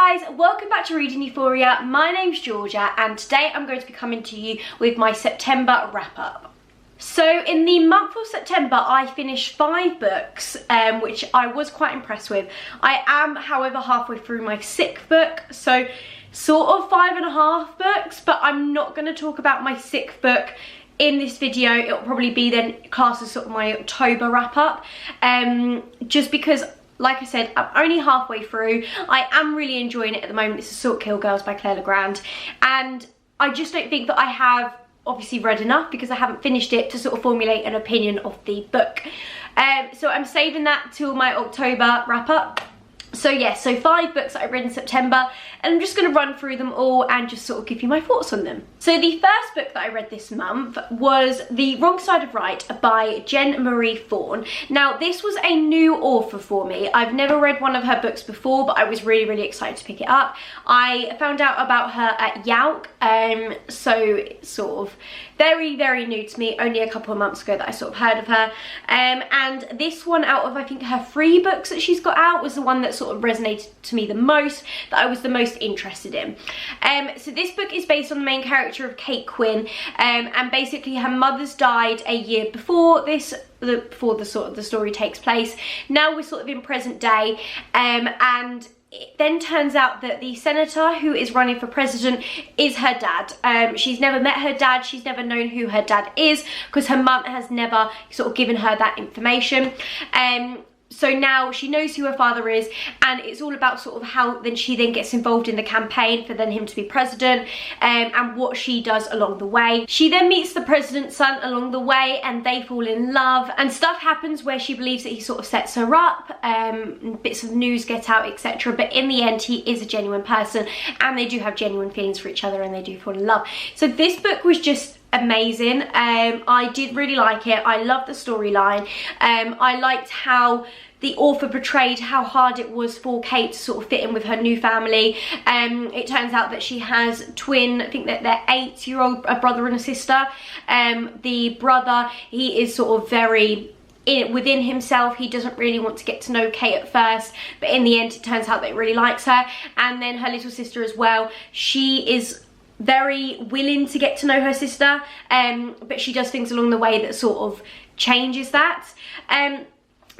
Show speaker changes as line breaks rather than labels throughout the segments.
guys, welcome back to Reading Euphoria. My name's Georgia and today I'm going to be coming to you with my September wrap up. So in the month of September I finished 5 books, which I was quite impressed with. I am however halfway through my 6th book, so sort of 5.5 books, but I'm not going to talk about my 6th book in this video. It'll probably be then classed as sort of my October wrap up, just because, like I said, I'm only halfway through. I am really enjoying it at the moment. It's Assault Kill Girls by Claire Legrand, and I just don't think that I have obviously read enough because I haven't finished it to sort of formulate an opinion of the book. So I'm saving that till my October wrap up. So yeah, so 5 books that I read in September, and I'm just going to run through them all and just sort of give you my thoughts on them. So the first book that I read this month was The Wrong Side of Right by Jen Marie Thorne. Now this was a new author for me. I've never read one of her books before, but I was really excited to pick it up. I found out about her at Yauk, so it's sort of very new to me. Only a couple of months ago that I sort of heard of her, and this one out of I think her 3 books that she's got out was the one that sort of resonated to me the most, that I was the most interested in. So this book is based on the main character of Kate Quinn, and basically her mother's died a year before this, before the sort of the story takes place. Now we're sort of in present day, and it then turns out that the senator who is running for president is her dad. She's never met her dad, she's never known who her dad is because her mum has never sort of given her that information. So now she knows who her father is, and it's all about sort of how then she then gets involved in the campaign for then him to be president, and what she does along the way. She then meets the president's son along the way and they fall in love, and stuff happens where she believes that he sort of sets her up, bits of news get out, etc. But in the end he is a genuine person and they do have genuine feelings for each other and they do fall in love. So this book was just amazing. I did really like it. I loved the storyline. I liked how the author portrayed how hard it was for Kate to sort of fit in with her new family. It turns out that she has twin, I think that they're 8-year-old, a brother and a sister. The brother, he is sort of very within himself. He doesn't really want to get to know Kate at first, but in the end it turns out that he really likes her. And then her little sister as well, she is very willing to get to know her sister, but she does things along the way that sort of changes that.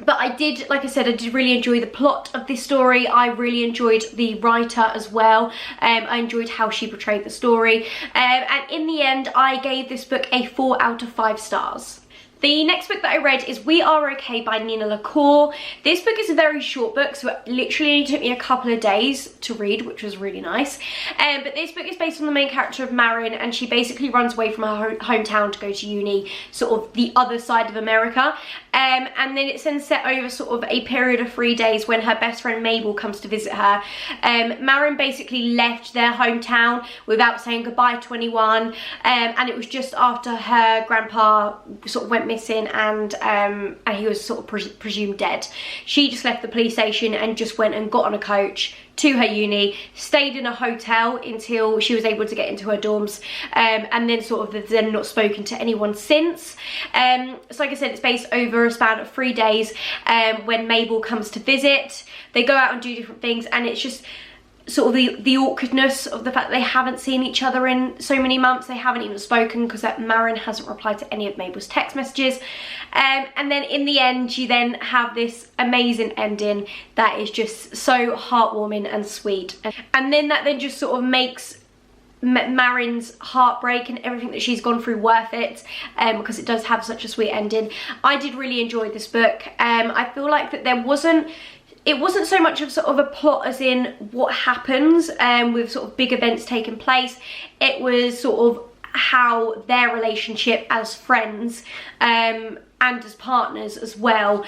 But I did, like I said, I did really enjoy the plot of this story. I really enjoyed the writer as well. I enjoyed how she portrayed the story, and in the end I gave this book a 4 out of 5 stars. The next book that I read is We Are Okay by Nina LaCour. This book is a very short book, so it literally only took me a couple of days to read, which was really nice. But this book is based on the main character of Marin, and she basically runs away from her hometown to go to uni, sort of the other side of America. And then it's then set over sort of a period of 3 days when her best friend Mabel comes to visit her. Marin basically left their hometown without saying goodbye to anyone, and it was just after her grandpa sort of went missing, and he was sort of presumed dead. She just left the police station and just went and got on a coach to her uni, stayed in a hotel until she was able to get into her dorms, and then sort of then not spoken to anyone since. So like I said, it's based over a span of 3 days, when Mabel comes to visit. They go out and do different things, and it's just sort of the awkwardness of the fact that they haven't seen each other in so many months. They haven't even spoken because Marin hasn't replied to any of Mabel's text messages. And then in the end you then have this amazing ending that is just so heartwarming and sweet. And then that then just sort of makes Marin's heartbreak and everything that she's gone through worth it, because it does have such a sweet ending. I did really enjoy this book. I feel like that it wasn't so much of sort of a plot as in what happens with sort of big events taking place. It was sort of how their relationship as friends and as partners as well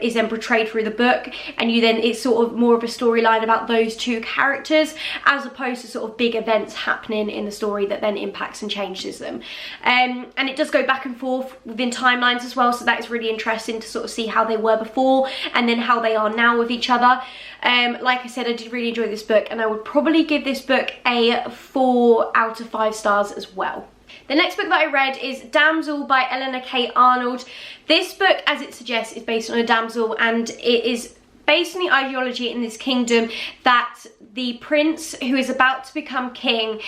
is then portrayed through the book, and it's sort of more of a storyline about those 2 characters as opposed to sort of big events happening in the story that then impacts and changes them. And it does go back and forth within timelines as well, so that is really interesting to sort of see how they were before and then how they are now with each other. Like I said, I did really enjoy this book, and I would probably give this book a 4 out of 5 stars as well. The next book that I read is Damsel by Eleanor K. Arnold. This book, as it suggests, is based on a damsel, and it is based on the ideology in this kingdom that the prince who is about to become king,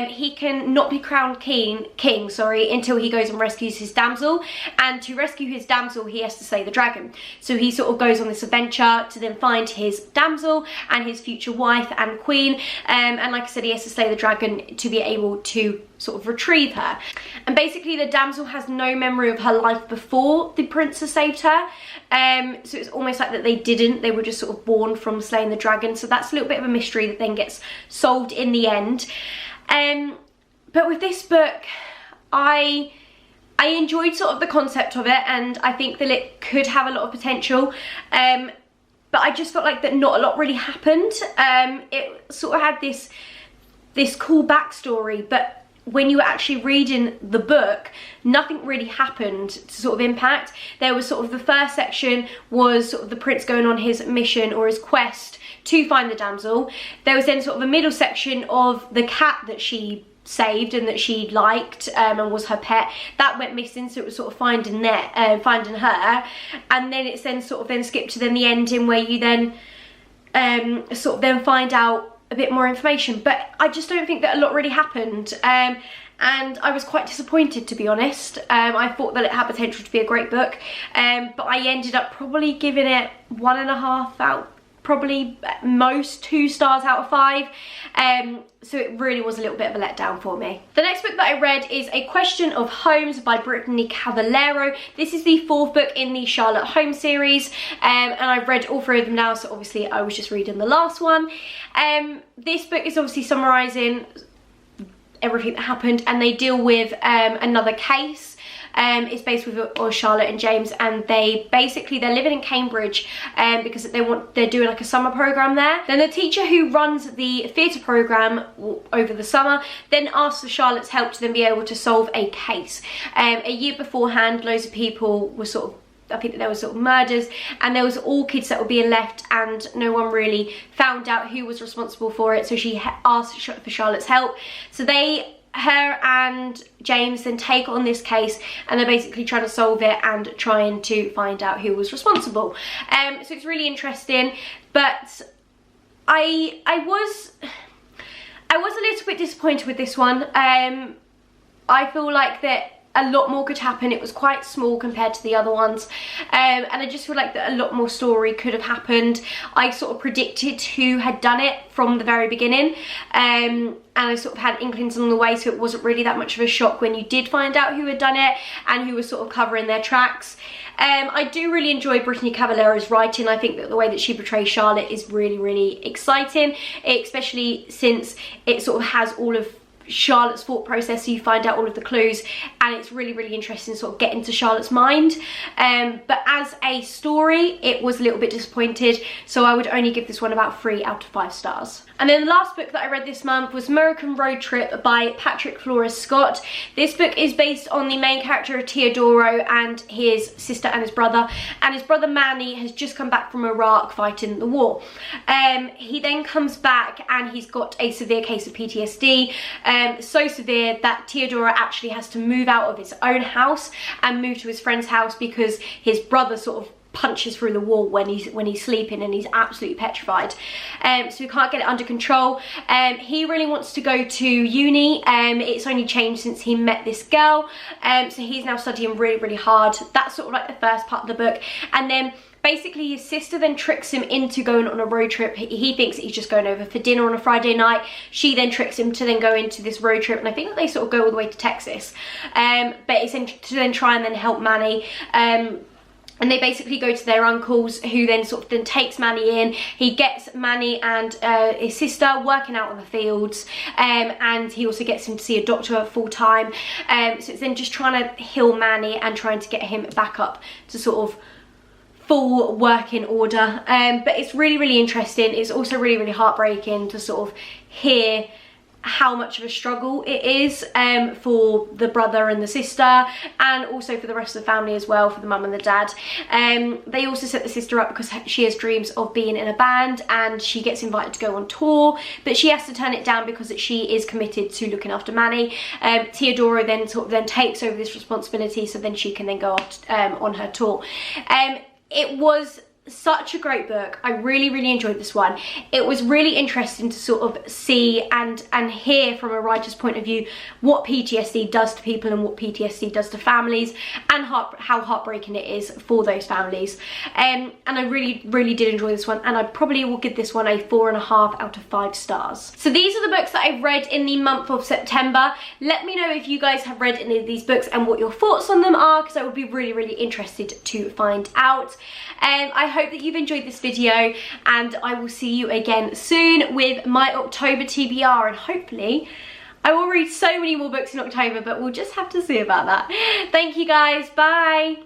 he can not be crowned king until he goes and rescues his damsel, and to rescue his damsel he has to slay the dragon. So he sort of goes on this adventure to then find his damsel and his future wife and queen, and like I said, he has to slay the dragon to be able to sort of retrieve her. And basically the damsel has no memory of her life before the prince has saved her, so it's almost like that they were just sort of born from slaying the dragon. So that's a little bit of a mystery that then gets solved in the end. But with this book, I enjoyed sort of the concept of it, and I think that it could have a lot of potential, but I just felt like that not a lot really happened. It sort of had this cool backstory, but when you were actually reading the book, nothing really happened to sort of impact. There was sort of the first section was sort of the prince going on his mission or his quest to find the damsel. There was then sort of a middle section of the cat that she saved and that she liked, and was her pet. That went missing, so it was sort of finding her. And then it's then sort of then skipped to then the ending where you then sort of then find out a bit more information. But I just don't think that a lot really happened, and I was quite disappointed, to be honest. I thought that it had potential to be a great book, but I ended up probably giving it 1.5 out, probably most 2 stars out of 5. So it really was a little bit of a letdown for me. The next book that I read is A Question of Holmes by Brittany Cavallero. This is the 4th book in the Sherlock Holmes series, and I've read all 3 of them now, so obviously I was just reading the last one. This book is obviously summarising everything that happened, and they deal with another case. It's based with Charlotte and James, and they're living in Cambridge because they're doing like a summer program there. Then the teacher who runs the theatre program over the summer then asks for Charlotte's help to then be able to solve a case. A year beforehand, loads of people were sort of, I think that there was sort of murders, and there was all kids that were being left, and no one really found out who was responsible for it. So she asked for Charlotte's help. So her and James then take on this case, and they're basically trying to solve it and trying to find out who was responsible. So it's really interesting, but I was a little bit disappointed with this one. I feel like that a lot more could happen. It was quite small compared to the other ones, and I just feel like that a lot more story could have happened. I sort of predicted who had done it from the very beginning, and I sort of had inklings along the way, so it wasn't really that much of a shock when you did find out who had done it and who was sort of covering their tracks. I do really enjoy Brittany Cavallero's writing. I think that the way that she portrays Charlotte is really, really exciting, especially since it sort of has all of Charlotte's thought process, so you find out all of the clues, and it's really, really interesting to sort of get into Charlotte's mind. But as a story, it was a little bit disappointed, so I would only give this one about 3 out of 5 stars. And then the last book that I read this month was Merkin Road Trip by Patrick Flores Scott. This book is based on the main character of Teodoro and his sister and his brother Manny has just come back from Iraq fighting the war. He then comes back and he's got a severe case of PTSD, so severe that Teodoro actually has to move out of his own house and move to his friend's house because his brother sort of punches through the wall when he's sleeping, and he's absolutely petrified. So he can't get it under control. He really wants to go to uni. It's only changed since he met this girl, so he's now studying really, really hard. That's sort of like the first part of the book, and then basically his sister then tricks him into going on a road trip. He thinks he's just going over for dinner on a Friday night. She then tricks him to then go into this road trip, and I think that they sort of go all the way to Texas, but it's to then try and then help Manny. And they basically go to their uncle's, who then sort of then takes Manny in. He gets Manny and his sister working out on the fields, and he also gets him to see a doctor full time. So it's then just trying to heal Manny and trying to get him back up to sort of full working order. But it's really, really interesting. It's also really, really heartbreaking to sort of hear how much of a struggle it is for the brother and the sister, and also for the rest of the family as well, for the mum and the dad. They also set the sister up because she has dreams of being in a band, and she gets invited to go on tour, but she has to turn it down because she is committed to looking after Manny. Teodoro then sort of then takes over this responsibility, so then she can then go off on her tour. It was such a great book. I really enjoyed this one. It was really interesting to sort of see and hear from a writer's point of view what PTSD does to people and what PTSD does to families, and how heartbreaking it is for those families. And I really did enjoy this one, and I probably will give this one a 4.5 out of 5 stars. So these are the books that I've read in the month of September. Let me know if you guys have read any of these books and what your thoughts on them are, because I would be really interested to find out. I hope that you've enjoyed this video, and I will see you again soon with my October TBR, and hopefully I will read so many more books in October, but we'll just have to see about that. Thank you guys, bye!